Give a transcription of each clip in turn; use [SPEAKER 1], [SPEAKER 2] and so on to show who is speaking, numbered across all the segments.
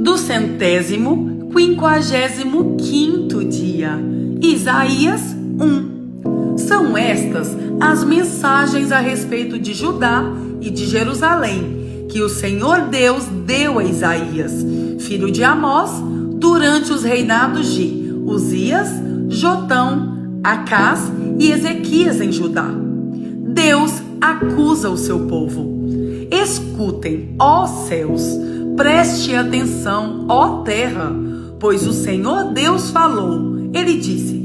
[SPEAKER 1] do 155º dia. Isaías 1. São estas as mensagens a respeito de Judá e de Jerusalém, que o Senhor Deus deu a Isaías, filho de Amós, durante os reinados de Uzias, Jotão, Acás e Ezequias em Judá. Deus acusa o seu povo. Escutem, ó céus, preste atenção, ó terra, pois o Senhor Deus falou. Ele disse: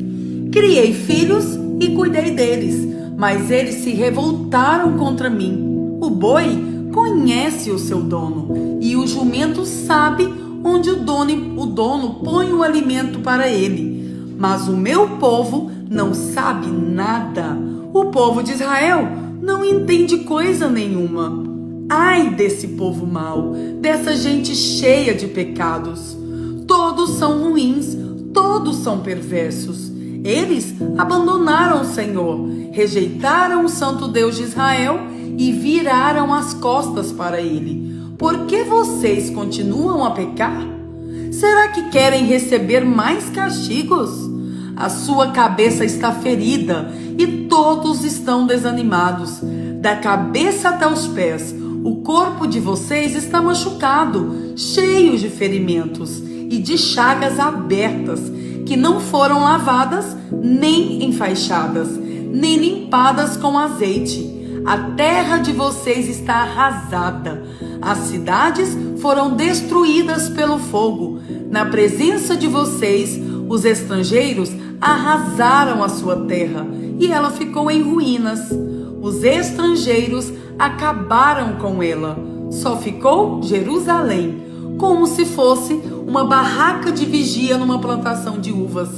[SPEAKER 1] criei filhos e cuidei deles, mas eles se revoltaram contra mim. O boi conhece o seu dono, e o jumento sabe onde o dono põe o alimento para ele. Mas o meu povo não sabe nada. O povo de Israel não entende coisa nenhuma. Ai desse povo mau, dessa gente cheia de pecados. Todos são ruins, todos são perversos. Eles abandonaram o Senhor, rejeitaram o Santo Deus de Israel e viraram as costas para ele. Por que vocês continuam a pecar? Será que querem receber mais castigos? A sua cabeça está ferida e todos estão desanimados. Da cabeça até os pés, o corpo de vocês está machucado, cheio de ferimentos e de chagas abertas, que não foram lavadas, nem enfaixadas, nem limpadas com azeite. A terra de vocês está arrasada. As cidades foram destruídas pelo fogo. Na presença de vocês, os estrangeiros arrasaram a sua terra e ela ficou em ruínas. Os estrangeiros acabaram com ela. Só ficou Jerusalém, como se fosse uma barraca de vigia numa plantação de uvas,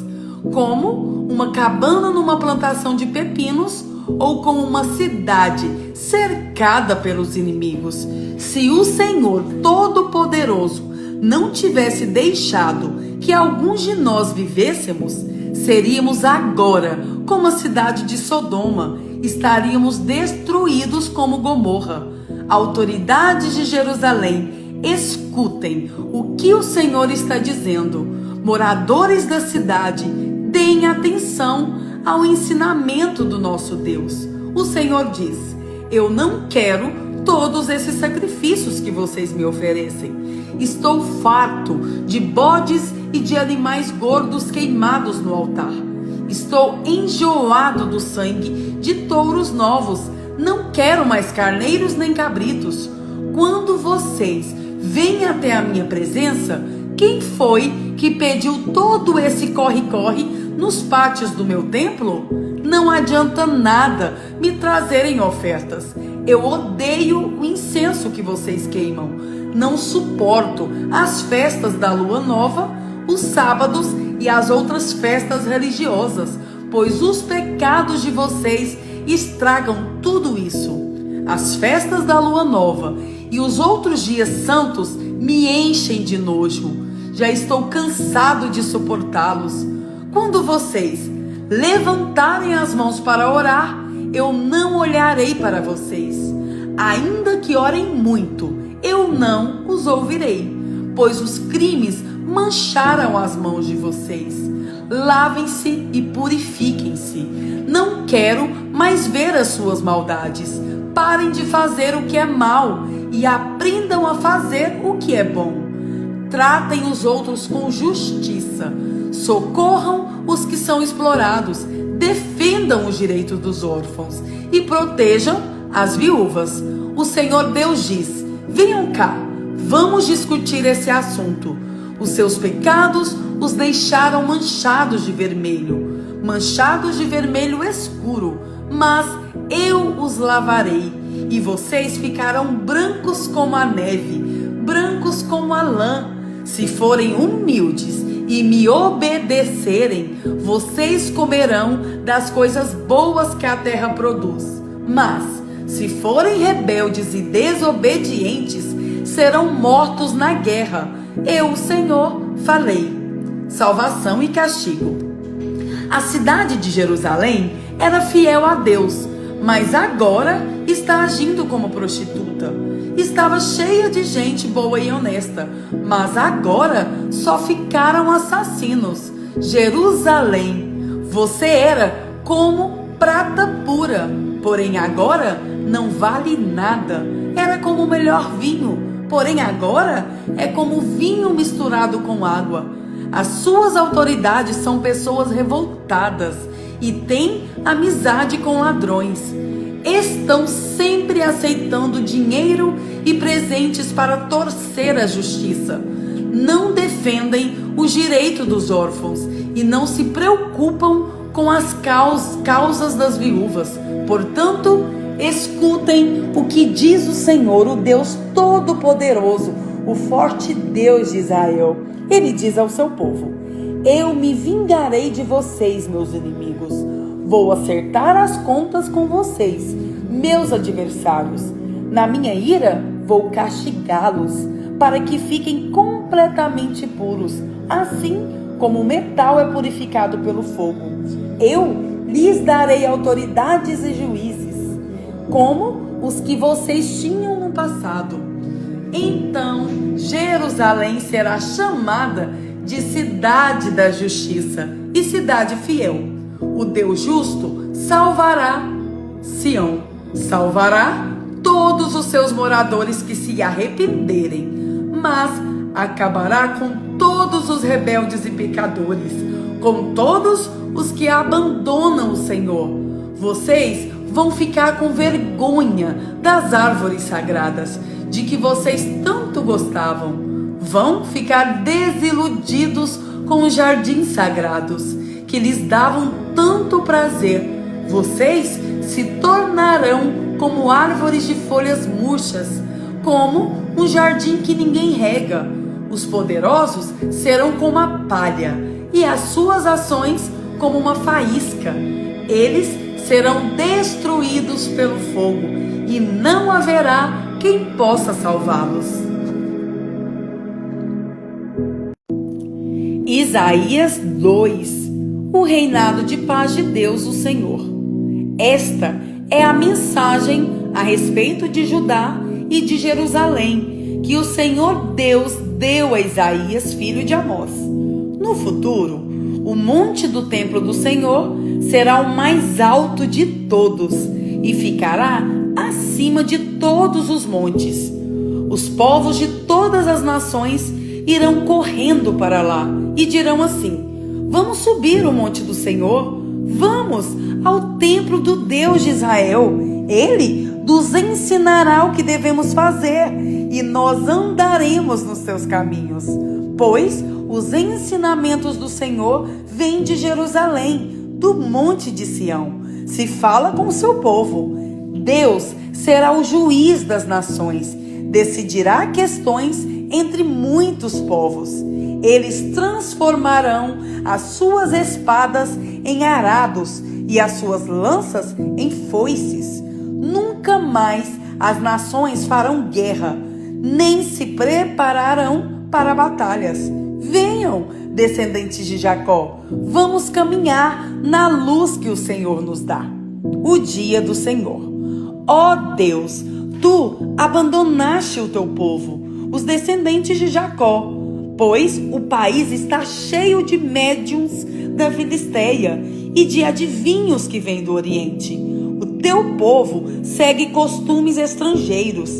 [SPEAKER 1] como uma cabana numa plantação de pepinos, ou como uma cidade cercada pelos inimigos. Se o Senhor Todo-Poderoso não tivesse deixado que alguns de nós vivêssemos, seríamos agora como a cidade de Sodoma, estaríamos destruídos como Gomorra. Autoridades de Jerusalém, escutem o que o Senhor está dizendo. Moradores da cidade, deem atenção ao ensinamento do nosso Deus. O Senhor diz: eu não quero todos esses sacrifícios que vocês me oferecem. Estou farto de bodes e de animais gordos queimados no altar. Estou enjoado do sangue de touros novos. Não quero mais carneiros nem cabritos. Quando vocês vêm até a minha presença, quem foi que pediu todo esse corre-corre nos pátios do meu templo? Não adianta nada me trazerem ofertas. Eu odeio o incenso que vocês queimam. Não suporto as festas da lua nova, os sábados e as outras festas religiosas, pois os pecados de vocês estragam tudo isso. As festas da lua nova e os outros dias santos me enchem de nojo. Já estou cansado de suportá-los. Quando vocês levantarem as mãos para orar, eu não olharei para vocês. Ainda que orem muito, eu não os ouvirei, pois os crimes mancharam as mãos de vocês. Lavem-se e purifiquem-se. Não quero mais ver as suas maldades. Parem de fazer o que é mal e aprendam a fazer o que é bom. Tratem os outros com justiça. Socorram os que são explorados. Defendam os direitos dos órfãos e protejam as viúvas. O Senhor Deus diz: venham cá, vamos discutir esse assunto. Os seus pecados os deixaram manchados de vermelho escuro, mas eu os lavarei, e vocês ficarão brancos como a neve, brancos como a lã. Se forem humildes e me obedecerem, vocês comerão das coisas boas que a terra produz. Mas, se forem rebeldes e desobedientes, serão mortos na guerra. Eu, o Senhor, falei. Salvação e castigo. A cidade de Jerusalém era fiel a Deus, mas agora está agindo como prostituta. estava cheia de gente boa e honesta, mas agora só ficaram assassinos. Jerusalém, você era como prata pura, porém agora não vale nada. Era como o melhor vinho, porém agora é como vinho misturado com água. As suas autoridades são pessoas revoltadas e têm amizade com ladrões. Estão sempre aceitando dinheiro e presentes para torcer a justiça. Não defendem os direitos dos órfãos e não se preocupam com as causas das viúvas. Portanto, escutem o que diz o Senhor, o Deus Todo-Poderoso, o forte Deus de Israel. Ele diz ao seu povo: eu me vingarei de vocês, meus inimigos. Vou acertar as contas com vocês, meus adversários. Na minha ira, vou castigá-los, para que fiquem completamente puros, assim como o metal é purificado pelo fogo. Eu lhes darei autoridades e juízes, como os que vocês tinham no passado. Então Jerusalém será chamada de cidade da justiça e cidade fiel. O Deus justo salvará Sião, salvará todos os seus moradores que se arrependerem, mas acabará com todos os rebeldes e pecadores, com todos os que abandonam o Senhor. Vocês vão ficar com vergonha das árvores sagradas, de que vocês tanto gostavam. Vão ficar desiludidos com os jardins sagrados, que lhes davam tanto prazer. Vocês se tornarão como árvores de folhas murchas, como um jardim que ninguém rega. Os poderosos serão como a palha, e as suas ações como uma faísca. Eles serão destruídos pelo fogo, e não haverá quem possa salvá-los. Isaías 2. O reinado de paz de Deus, o Senhor. Esta é a mensagem a respeito de Judá e de Jerusalém, que o Senhor Deus deu a Isaías, filho de Amós. No futuro, o monte do templo do Senhor será o mais alto de todos e ficará acima de todos os montes. Os povos de todas as nações irão correndo para lá e dirão assim: vamos subir o monte do Senhor, vamos ao templo do Deus de Israel. Ele nos ensinará o que devemos fazer e nós andaremos nos seus caminhos, pois os ensinamentos do Senhor vêm de Jerusalém, do monte de Sião. Se fala com o seu povo. Deus será o juiz das nações, decidirá questões entre muitos povos. Eles transformarão as suas espadas em arados e as suas lanças em foices. Nunca mais as nações farão guerra, nem se prepararão para batalhas. Venham, descendentes de Jacó, vamos caminhar na luz que o Senhor nos dá. O dia do Senhor. Ó Deus, tu abandonaste o teu povo, os descendentes de Jacó, pois o país está cheio de médiuns da Filisteia e de adivinhos que vêm do Oriente. O teu povo segue costumes estrangeiros.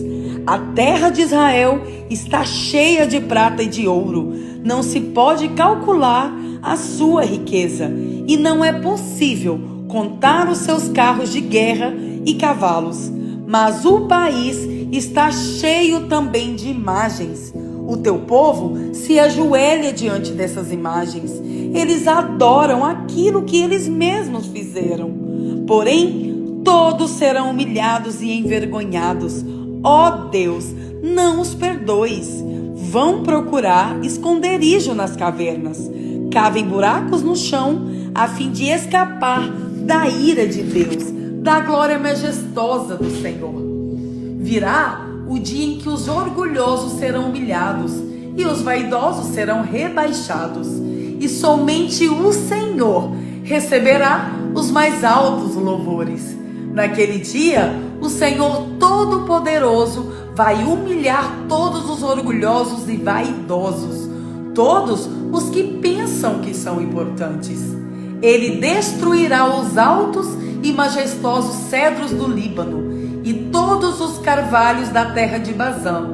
[SPEAKER 1] A terra de Israel está cheia de prata e de ouro. Não se pode calcular a sua riqueza e não é possível contar os seus carros de guerra e cavalos. Mas o país está cheio também de imagens. O teu povo se ajoelha diante dessas imagens. Eles adoram aquilo que eles mesmos fizeram. Porém, todos serão humilhados e envergonhados. Ó Deus, não os perdoes. Vão procurar esconderijo nas cavernas. Cavem buracos no chão a fim de escapar da ira de Deus, da glória majestosa do Senhor. Virá o dia em que os orgulhosos serão humilhados e os vaidosos serão rebaixados, e somente o Senhor receberá os mais altos louvores. Naquele dia, o Senhor Todo-Poderoso vai humilhar todos os orgulhosos e vaidosos, todos os que pensam que são importantes. Ele destruirá os altos e majestosos cedros do Líbano e todos os carvalhos da terra de Bazã.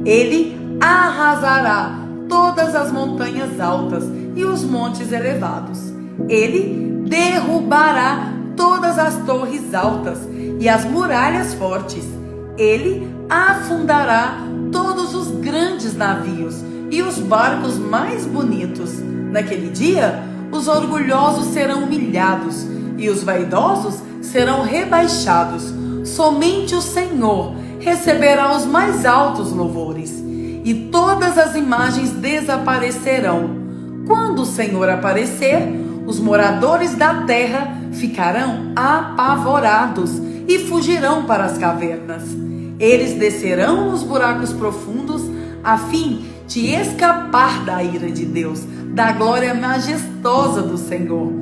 [SPEAKER 1] Ele arrasará todas as montanhas altas e os montes elevados. Ele derrubará todas as torres altas e as muralhas fortes. Ele afundará todos os grandes navios e os barcos mais bonitos. Naquele dia, os orgulhosos serão humilhados e os vaidosos serão rebaixados. Somente o Senhor receberá os mais altos louvores e todas as imagens desaparecerão. Quando o Senhor aparecer, os moradores da terra ficarão apavorados e fugirão para as cavernas. Eles descerão nos buracos profundos a fim de escapar da ira de Deus, da glória majestosa do Senhor.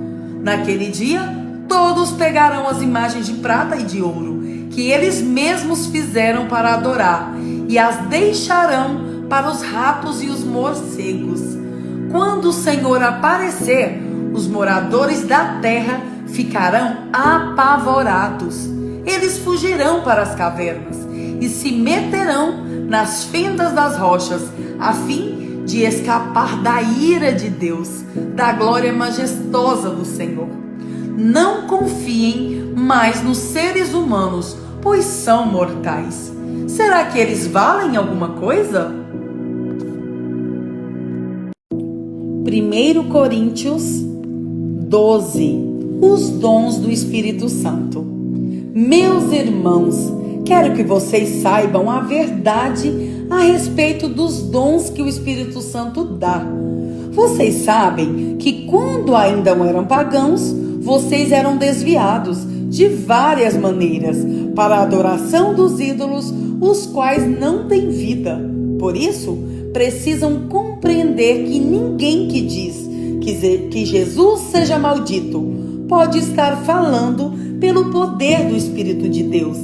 [SPEAKER 1] Naquele dia, todos pegarão as imagens de prata e de ouro que eles mesmos fizeram para adorar e as deixarão para os ratos e os morcegos. Quando o Senhor aparecer, os moradores da terra ficarão apavorados. Eles fugirão para as cavernas e se meterão nas fendas das rochas, a fim de escapar da ira de Deus, da glória majestosa do Senhor. Não confiem mais nos seres humanos, pois são mortais. Será que eles valem alguma coisa? 1 Coríntios 12. Os dons do Espírito Santo. Meus irmãos, quero que vocês saibam a verdade a respeito dos dons que o Espírito Santo dá. Vocês sabem que quando ainda eram pagãos, vocês eram desviados de várias maneiras para a adoração dos ídolos, os quais não têm vida. Por isso, precisam compreender que ninguém que diz que Jesus seja maldito pode estar falando pelo poder do Espírito de Deus,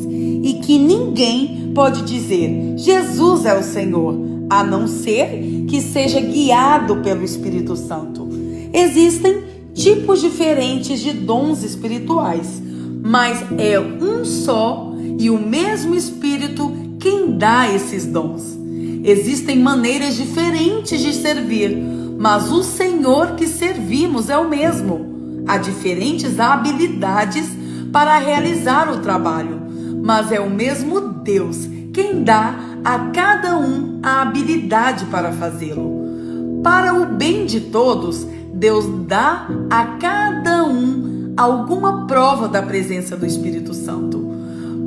[SPEAKER 1] e que ninguém pode dizer Jesus é o Senhor, a não ser que seja guiado pelo Espírito Santo. Existem tipos diferentes de dons espirituais, mas é um só e o mesmo Espírito quem dá esses dons. Existem maneiras diferentes de servir, mas o Senhor que servimos é o mesmo. Há diferentes habilidades para realizar o trabalho, mas é o mesmo Deus quem dá a cada um a habilidade para fazê-lo. Para o bem de todos, Deus dá a cada um alguma prova da presença do Espírito Santo.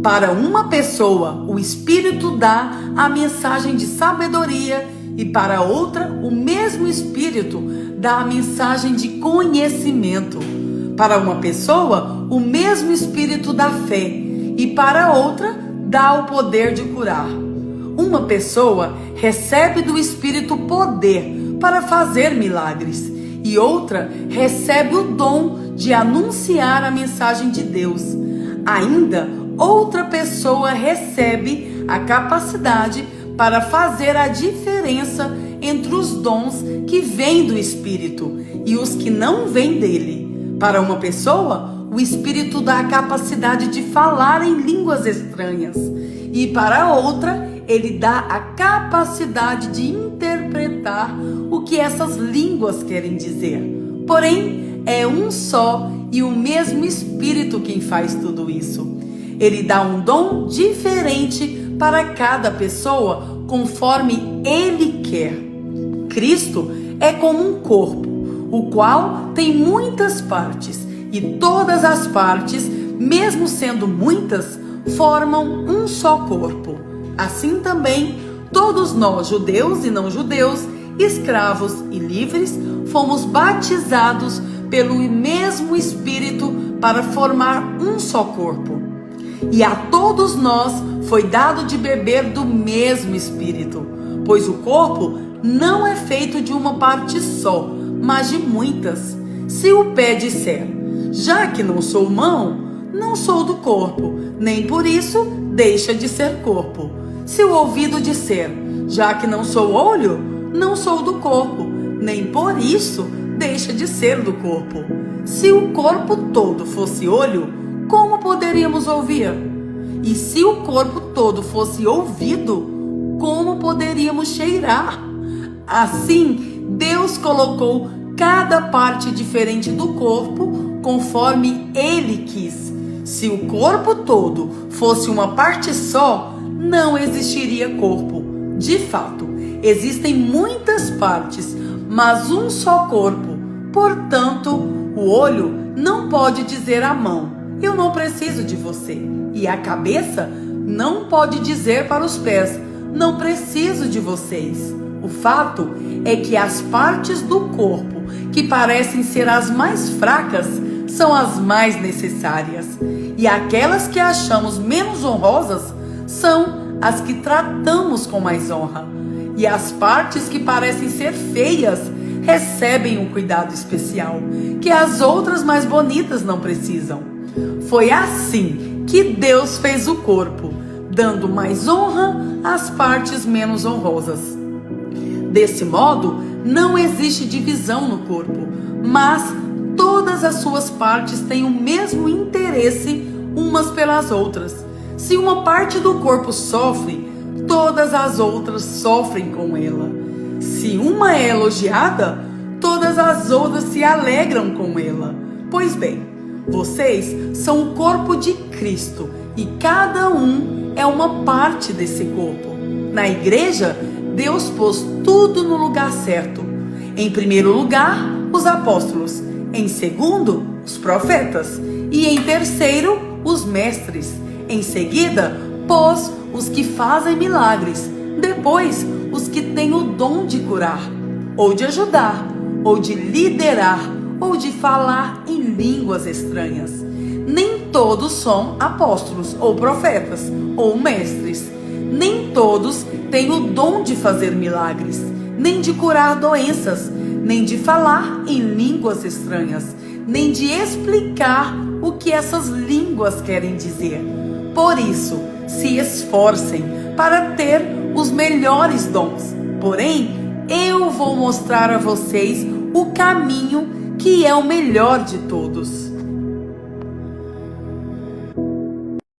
[SPEAKER 1] Para uma pessoa, o Espírito dá a mensagem de sabedoria, e para outra, o mesmo Espírito dá a mensagem de conhecimento. Para uma pessoa, o mesmo Espírito dá fé, e para outra, dá o poder de curar. Uma pessoa recebe do Espírito poder para fazer milagres, e outra recebe o dom de anunciar a mensagem de Deus. Ainda outra pessoa recebe a capacidade para fazer a diferença entre os dons que vêm do Espírito e os que não vêm dele. Para uma pessoa, o Espírito dá a capacidade de falar em línguas estranhas, e para outra, ele dá a capacidade de interpretar o que essas línguas querem dizer. Porém, é um só e o mesmo Espírito quem faz tudo isso. Ele dá um dom diferente para cada pessoa, conforme ele quer. Cristo é como um corpo, o qual tem muitas partes, e todas as partes, mesmo sendo muitas, formam um só corpo. Assim também, todos nós, judeus e não judeus, escravos e livres, fomos batizados pelo mesmo Espírito para formar um só corpo. E a todos nós foi dado de beber do mesmo Espírito, pois o corpo não é feito de uma parte só, mas de muitas. Se o pé disser, já que não sou mão, não sou do corpo, nem por isso deixa de ser corpo. Se o ouvido disser, já que não sou olho, não sou do corpo, nem por isso deixa de ser do corpo. Se o corpo todo fosse olho, como poderíamos ouvir? E se o corpo todo fosse ouvido, como poderíamos cheirar? Assim, Deus colocou cada parte diferente do corpo conforme Ele quis. Se o corpo todo fosse uma parte só, não existiria corpo. De fato, existem muitas partes, mas um só corpo. Portanto, o olho não pode dizer à mão, eu não preciso de você. E a cabeça não pode dizer para os pés, não preciso de vocês. O fato é que as partes do corpo que parecem ser as mais fracas são as mais necessárias. E aquelas que achamos menos honrosas são as que tratamos com mais honra. E as partes que parecem ser feias recebem um cuidado especial, que as outras mais bonitas não precisam. Foi assim que Deus fez o corpo, dando mais honra às partes menos honrosas. Desse modo, não existe divisão no corpo, mas todas as suas partes têm o mesmo interesse umas pelas outras. Se uma parte do corpo sofre, todas as outras sofrem com ela. Se uma é elogiada, todas as outras se alegram com ela. Pois bem, vocês são o corpo de Cristo e cada um é uma parte desse corpo. Na igreja, Deus pôs tudo no lugar certo. Em primeiro lugar, os apóstolos. Em segundo, os profetas. E em terceiro, os mestres. Em seguida, pôs os que fazem milagres. Depois, os que têm o dom de curar, ou de ajudar, ou de liderar, ou de falar em línguas estranhas. Nem todos são apóstolos, ou profetas, ou mestres. Nem todos têm o dom de fazer milagres, nem de curar doenças, nem de falar em línguas estranhas, nem de explicar o que essas línguas querem dizer. Por isso, se esforcem para ter os melhores dons. Porém, eu vou mostrar a vocês o caminho que é o melhor de todos.